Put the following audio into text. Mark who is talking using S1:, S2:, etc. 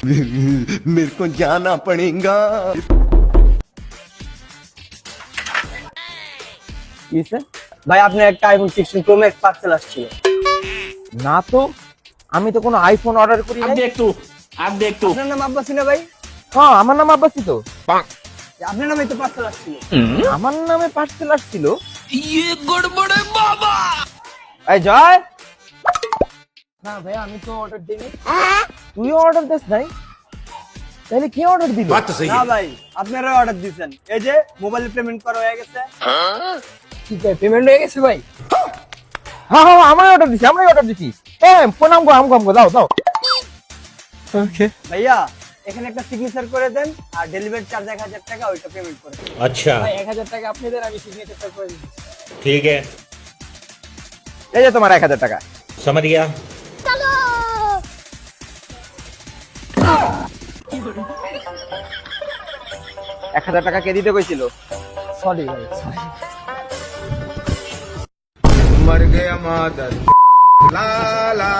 S1: मेरे को जाना पड़ेगा।
S2: ভাই আপনার একটা আইফোন 16 প্রো ম্যাক্স পার্সেল আসছিল।
S3: না তো, আমি তো কোনো আইফোন অর্ডার করি নাই।
S2: আপনার নাম আব্বাসি না ভাই?
S3: হ্যাঁ, আমার নাম আব্বাসি তো।
S2: আপনার নামে তো পার্সেল আসছিল।
S3: আমার নামে পার্সেল আসছিল। এই জয়, না ভাই আমি তো অর্ডার দিইনি। তুইও অর্ডার দিস নাই? তাহলে কে অর্ডার দিল?
S2: না ভাই, আপনারা অর্ডার দিয়েছেন। এই যে মোবাইলে পেমেন্ট করা হয়ে গেছে।
S3: ঠিক আছে, পেমেন্ট হয়ে গেছে ভাই। হ্যাঁ হ্যাঁ, আমরাই অর্ডার দিছি, আমরাই অর্ডার দিছি। ফোন আমগো দাও দাও। ওকে
S2: ভাইয়া এখানে একটা সিগনেচার করে দেন আর ডেলিভারি চার্জ 1000 টাকা ওইটা পেমেন্ট করে দেন।
S4: अच्छा
S3: ভাই 1000 টাকা আপনি দেন, আমি সিগনেচার করে দিচ্ছি।
S4: ठीक है,
S3: এই যে তোমার 1000 টাকা।
S4: समझ गया।
S3: 1000 টাকা কে দিতে কইছিল?
S2: সরি ভাই।
S1: मर गया मादर ला ला।